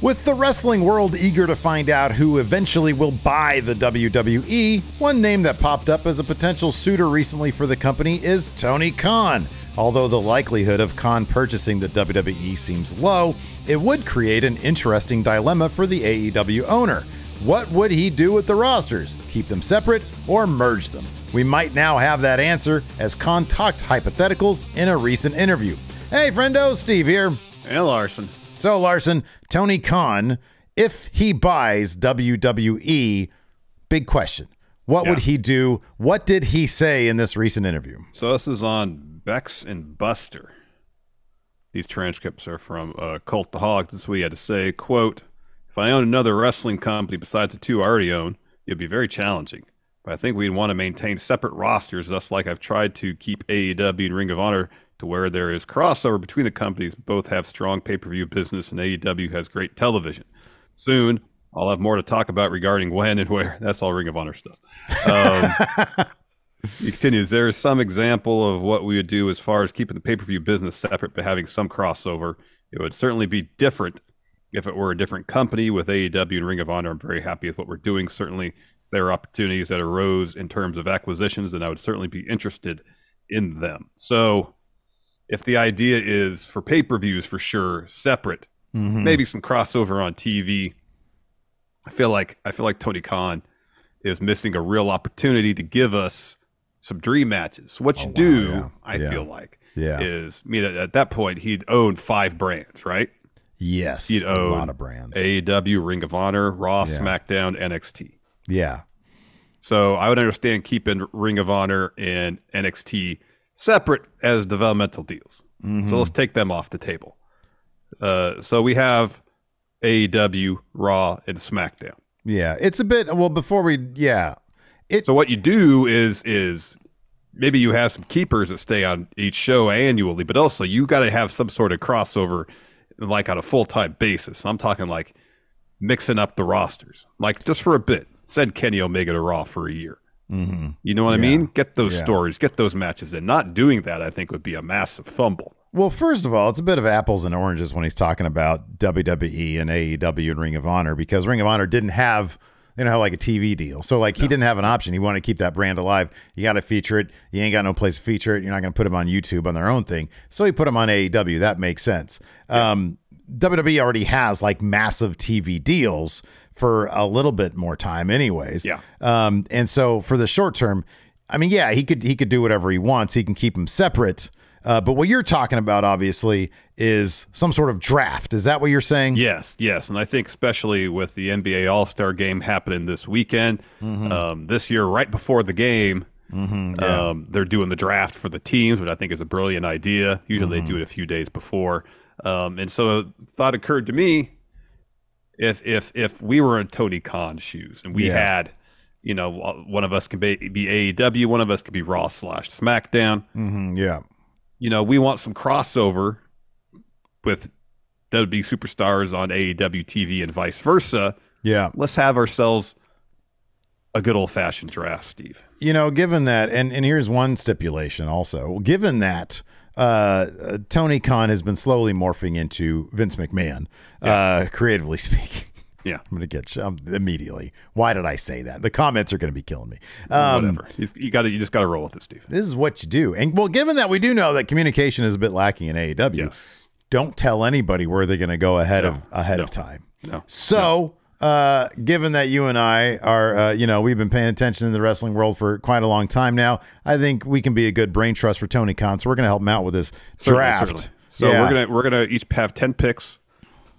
With the wrestling world eager to find out who eventually will buy the WWE, one name that popped up as a potential suitor recently for the company is Tony Khan. Although the likelihood of Khan purchasing the WWE seems low, it would create an interesting dilemma for the AEW owner. What would he do with the rosters? Keep them separate or merge them? We might now have that answer as Khan talked hypotheticals in a recent interview. Hey, friendo, Steve here. Hey, Larson. So, Larson, Tony Khan, if he buys WWE, big question. What would he do? What did he say in this recent interview? So this is on Bex and Buster. These transcripts are from Cultaholic. This is what he had to say. Quote, if I own another wrestling company besides the two I already own, it'd be very challenging. But I think we'd want to maintain separate rosters, thus like I've tried to keep AEW and Ring of Honor to where there is crossover between the companies. Both have strong pay-per-view business, and AEW has great television. Soon, I'll have more to talk about regarding when and where. That's all Ring of Honor stuff. He continues, there is some example of what we would do as far as keeping the pay-per-view business separate but having some crossover. It would certainly be different if it were a different company. With AEW and Ring of Honor, I'm very happy with what we're doing. Certainly, if there are opportunities that arose in terms of acquisitions, then I would certainly be interested in them. So if the idea is for pay-per-views, for sure, separate, maybe some crossover on TV, I feel like Tony Khan is missing a real opportunity to give us some dream matches. So what you feel like, is, I mean, at that point, he'd own 5 brands, right? Yes, he'd own a lot of brands. AEW, Ring of Honor, Raw, SmackDown, NXT. Yeah. So I would understand keeping Ring of Honor and NXT separate as developmental deals. So let's take them off the table. So we have AEW, Raw, and SmackDown. Yeah, it's a bit, well, before we, So what you do is maybe you have some keepers that stay on each show annually, but also you got to have some sort of crossover, like on a full-time basis. I'm talking like mixing up the rosters, like just for a bit. Send Kenny Omega to Raw for a year. You know what I mean? Get those stories, get those matches in. Not doing that, I think, would be a massive fumble. Well, first of all, it's a bit of apples and oranges when he's talking about WWE and AEW and Ring of Honor, because Ring of Honor didn't have, like a TV deal. So he didn't have an option. He wanted to keep that brand alive. You got to feature it. You ain't got no place to feature it. You're not going to put them on YouTube on their own thing. So he put them on AEW. That makes sense. WWE already has massive TV deals for a little bit more time anyways. And so for the short term, I mean, he could do whatever he wants. He can keep them separate. But what you're talking about, obviously, is some sort of draft. Is that what you're saying? Yes. And I think especially with the NBA All-Star game happening this weekend, this year, right before the game, they're doing the draft for the teams, which I think is a brilliant idea. Usually they do it a few days before. And so a thought occurred to me, if we were in Tony Khan's shoes and we had, one of us could be AEW, one of us could be Raw/SmackDown. We want some crossover with WWE superstars on AEW TV and vice versa. Let's have ourselves a good old-fashioned draft, Steve. Given that, and here's one stipulation also, given that Tony Khan has been slowly morphing into Vince McMahon, creatively speaking. I'm going to get immediately. Why did I say that? The comments are going to be killing me. Whatever. You just got to roll with it, Steve. This is what you do. And well, given that we do know that communication is a bit lacking in AEW, don't tell anybody where they're going to go ahead of time. So, given that you and I are, we've been paying attention in the wrestling world for quite a long time now, I think we can be a good brain trust for Tony Khan. So we're going to help him out with this draft. Certainly. So we're gonna each have 10 picks.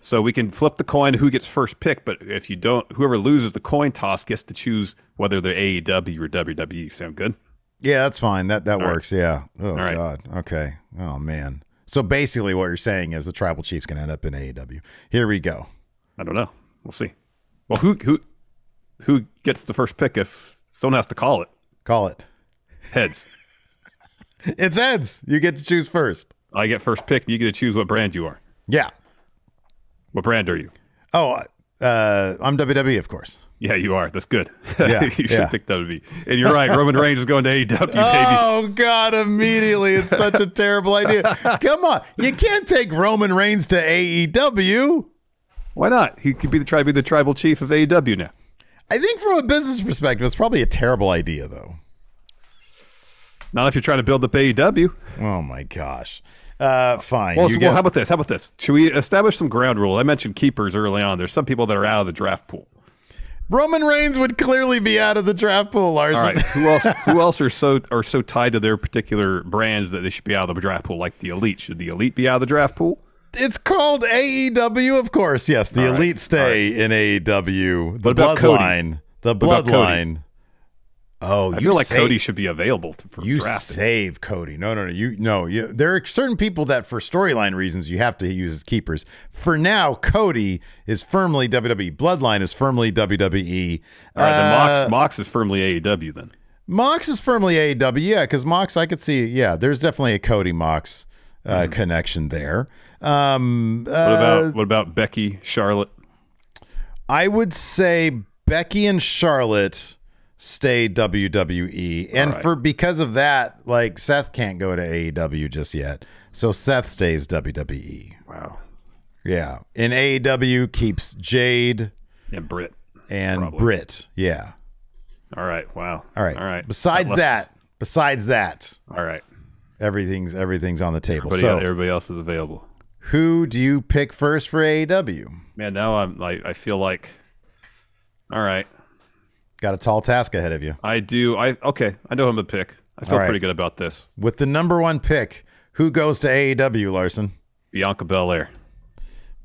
So we can flip the coin who gets first pick, but if you don't, whoever loses the coin toss gets to choose whether they're AEW or WWE. Sound good? Yeah, that's fine. That works. Right. Yeah. Oh, God. Okay. Oh, man. So basically what you're saying is the Tribal Chief's going to end up in AEW. Here we go. I don't know. We'll see. Well, who gets the first pick if someone has to call it? Call it. Heads. It's heads. You get to choose first. I get first pick. You get to choose what brand you are. Yeah. What brand are you? Oh, I'm WWE, of course. Yeah, you are. That's good. Yeah, you should pick WWE. And you're right. Roman Reigns is going to AEW, baby. Oh, God, immediately. It's such a terrible idea. Come on. You can't take Roman Reigns to AEW. Why not? He could be the tribal chief of AEW now. I think from a business perspective, it's probably a terrible idea, though. Not if you're trying to build up AEW. Oh my gosh. Fine. Well, how about this? How about this? Should we establish some ground rules? I mentioned keepers early on. There's some people that are out of the draft pool. Roman Reigns would clearly be out of the draft pool, Larson. All right. Who else are so tied to their particular brands that they should be out of the draft pool? Like the Elite. Should the Elite be out of the draft pool? It's called AEW, of course. Yes, the Elite stay in AEW. The Bloodline. The Bloodline. Oh, I feel like Cody should be available for you drafting. Save Cody. No. There are certain people that, for storyline reasons, you have to use as keepers. For now, Cody is firmly WWE. Bloodline is firmly WWE. All right, then Mox is firmly AEW. Then Mox is firmly AEW. Yeah, because Mox, I could see. Yeah, there's definitely a Cody Mox connection there. What about Becky, Charlotte? I would say Becky and Charlotte stay WWE, and because of that, like, Seth can't go to AEW just yet, so Seth stays WWE. Wow. Yeah, and AEW keeps Jade and Britt Yeah. All right. Wow. All right. Besides that, all right, everything's on the table. Everybody else is available. Who do you pick first for AEW? Man, now I feel like, all right. Got a tall task ahead of you. I do. I know who I'm going to pick. I feel pretty good about this. With the number one pick, who goes to AEW, Larson? Bianca Belair.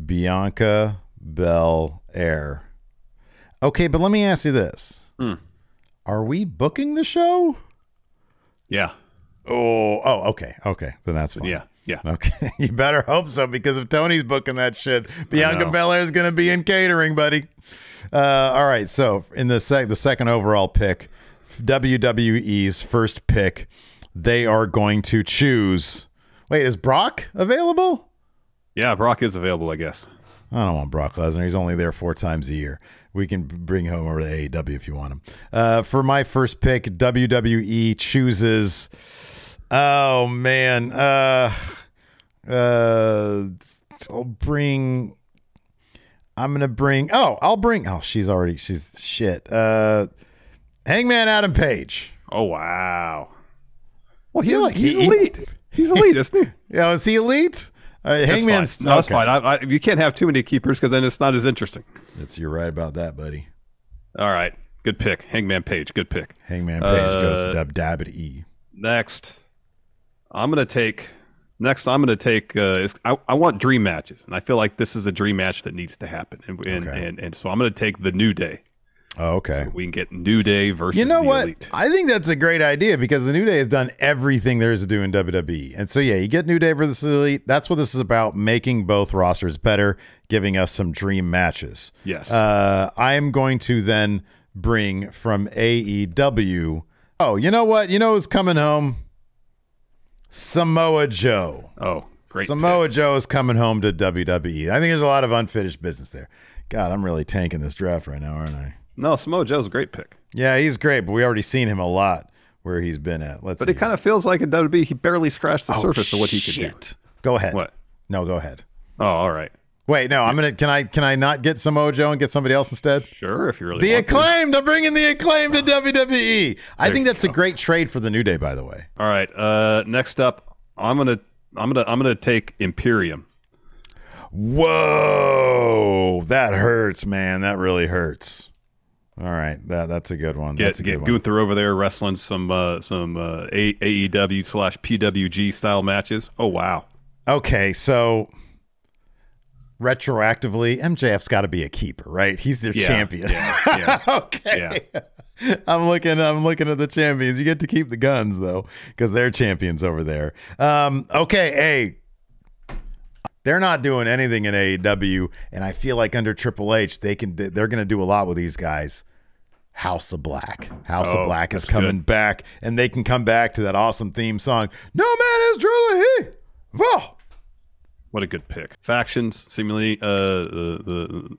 Bianca Belair. Okay, but let me ask you this. Are we booking the show? Yeah. Oh, okay. Then that's fine. Yeah. Okay. You better hope so, because if Tony's booking that shit, Bianca Belair is going to be in catering, buddy. All right, so in the second overall pick, WWE's first pick, they are going to choose. Wait, is Brock available? Yeah, Brock is available, I guess. I don't want Brock Lesnar. He's only there 4 times a year. We can bring him over to AEW if you want him. For my first pick, WWE chooses. Oh man, I'll bring. She's shit. Hangman Adam Page. Oh, wow. Well, he's elite. He's elite, isn't he? Yeah, is he elite? Hangman's fine. No, that's fine. You can't have too many keepers, because then it's not as interesting. You're right about that, buddy. All right. Good pick. Hangman Page. Good pick. Hangman Page goes to WWE. Next, I'm going to take... I want dream matches, and I feel like this is a dream match that needs to happen, and so I'm going to take the New Day. Oh, okay. So we can get New Day versus the what? Elite. I think that's a great idea, because the New Day has done everything there is to do in WWE, and so you get New Day versus Elite. That's what this is about: making both rosters better, giving us some dream matches. Yes. I am going to then bring from AEW. Oh, you know what? You know who's coming home? Samoa Joe. Oh, great. Samoa Joe is coming home to WWE. I think there's a lot of unfinished business there. God, I'm really tanking this draft right now, aren't I? No, Samoa Joe's a great pick. Yeah, he's great, but we already seen him a lot where he's been at. But it kind of feels like in WWE, he barely scratched the surface of what he could do. Go ahead. What? No, go ahead. Oh, all right. Wait, no, can I not get Samoa Joe and get somebody else instead? Sure, if you really want Acclaimed. To. I'm bringing the Acclaimed to WWE. I think that's a great trade for the New Day, by the way. All right. Next up, I'm gonna take Imperium. Whoa, that hurts, man. That really hurts. All right, that's a good one. Get Gunther over there wrestling some AEW/PWG style matches. Oh wow. Okay, so retroactively, MJF's got to be a keeper, right? He's their champion. Yeah. Okay. Yeah. I'm looking at the champions. You get to keep the guns though, because they're champions over there. Okay, hey. They're not doing anything in AEW, and I feel like under Triple H, they're going to do a lot with these guys. House of Black. House of Black is coming back, and they can come back to that awesome theme song. No man is truly he. Whoa. What a good pick. Factions, seemingly the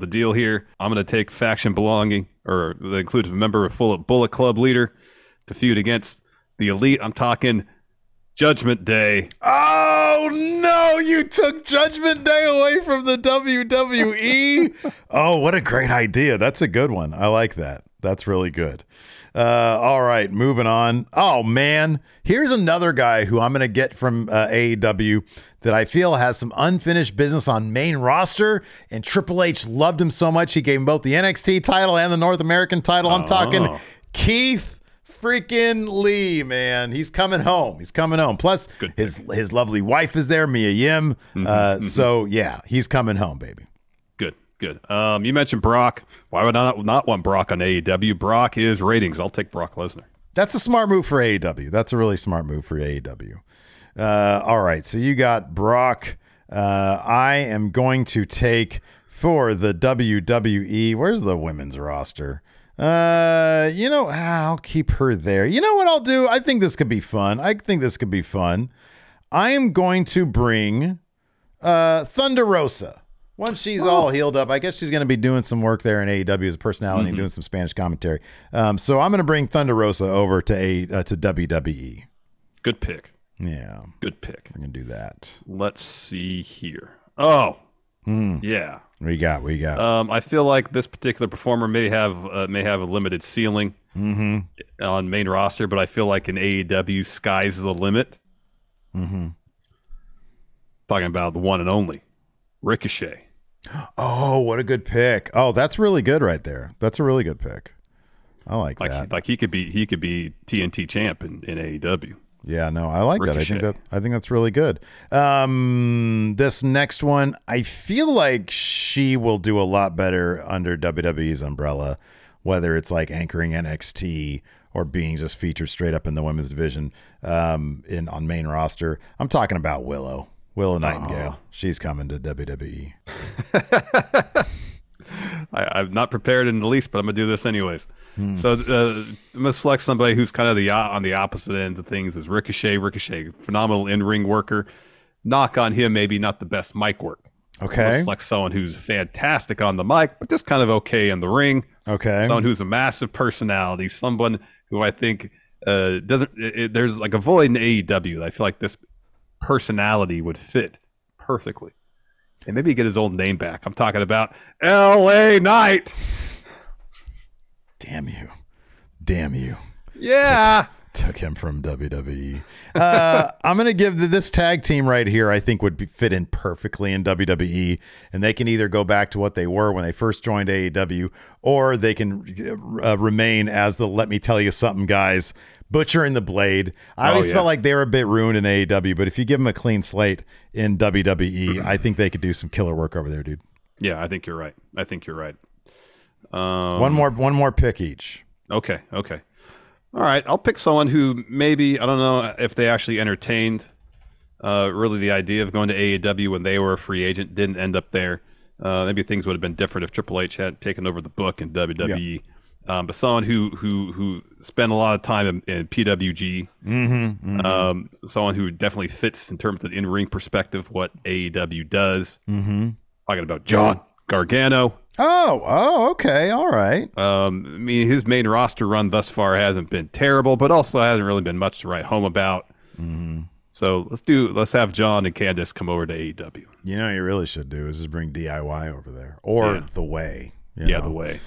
deal here. I'm going to take faction belonging, or that includes a member of Bullet Club leader, to feud against the Elite. I'm talking Judgment Day. Oh no, you took Judgment Day away from the WWE. Oh, what a great idea. That's a good one. I like that. That's really good. All right, moving on. Oh man, here's another guy who I'm going to get from AEW that I feel has some unfinished business on main roster, and Triple H loved him so much he gave him both the NXT title and the North American title. I'm talking Keith freaking Lee, man. He's coming home. He's coming home. Plus, his lovely wife is there, Mia Yim. So, yeah, he's coming home, baby. Good. You mentioned Brock. Why would I not want Brock on AEW? Brock is ratings. I'll take Brock Lesnar. That's a smart move for AEW. That's a really smart move for AEW. All right, so you got Brock. I am going to take for the WWE. Where's the women's roster? I'll keep her there. You know what I'll do? I think this could be fun. I am going to bring Thunder Rosa. Once she's all healed up, I guess she's going to be doing some work there in AEW as a personality and doing some Spanish commentary. So I'm going to bring Thunder Rosa over to WWE. Good pick. Yeah. Good pick. I'm going to do that. Let's see here. Oh, yeah. What you got? I feel like this particular performer may have a limited ceiling on main roster, but I feel like in AEW, sky's the limit. Talking about the one and only Ricochet. Oh, what a good pick! Oh, that's really good right there. That's a really good pick. I like that. Like he could be TNT champ in AEW. Yeah, no, I like Ricochet. that. I think that's really good. This next one, I feel like she will do a lot better under WWE's umbrella, whether it's like anchoring NXT or being just featured straight up in the women's division on main roster. I'm talking about Willow Nightingale. She's coming to WWE. I'm not prepared in the least, but I'm going to do this anyways. So I'm going to select somebody who's kind of on the opposite end of things as Ricochet. Ricochet, phenomenal in-ring worker. Knock on him, maybe not the best mic work. Okay. Select someone who's fantastic on the mic, but just kind of okay in the ring. Okay. Someone who's a massive personality. Someone who I think there's like a void in AEW that I feel like this personality would fit perfectly. And maybe get his old name back. I'm talking about LA Knight. Damn you. Yeah. Took him from WWE. I'm going to give this tag team right here, I think would fit in perfectly in WWE. And they can either go back to what they were when they first joined AEW, or they can remain as the Let Me Tell You Something guys, Butcher and the Blade. I always felt like they were a bit ruined in AEW, but if you give them a clean slate in WWE, I think they could do some killer work over there, dude. Yeah, I think you're right. One more pick each. Okay. All right, I'll pick someone who maybe, I don't know if they actually entertained really the idea of going to AEW when they were a free agent, didn't end up there. Maybe things would have been different if Triple H had taken over the book in WWE. Yeah. But someone who spent a lot of time in PWG, someone who definitely fits in terms of the in-ring perspective, what AEW does. Talking about John Gargano. Oh, okay, all right. I mean, his main roster run thus far hasn't been terrible, but also hasn't really been much to write home about. So let's have John and Candice come over to AEW. You know, what you really should do is just bring DIY over there, or The Way. The Way.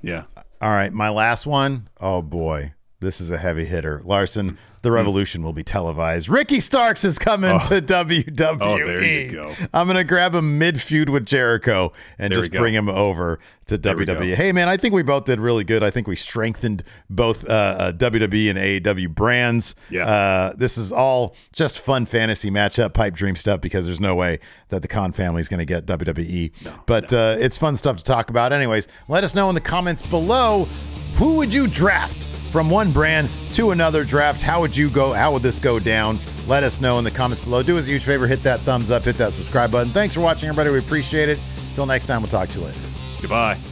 Yeah. All right, my last one. Oh boy, this is a heavy hitter. Larson, the Revolution will be televised. Ricky Starks is coming to WWE. Oh, there you go. I'm going to grab him mid-feud with Jericho and just bring him over to WWE. Hey, man, I think we both did really good. I think we strengthened both WWE and AEW brands. Yeah. This is all just fun fantasy matchup, pipe dream stuff, because there's no way that the Khan family is going to get WWE. But it's fun stuff to talk about. Anyways, let us know in the comments below, who would you draft from one brand to another draft? How would you go? How would this go down? Let us know in the comments below. Do us a huge favor, hit that thumbs up, hit that subscribe button. Thanks for watching, everybody. We appreciate it. Until next time, we'll talk to you later. Goodbye.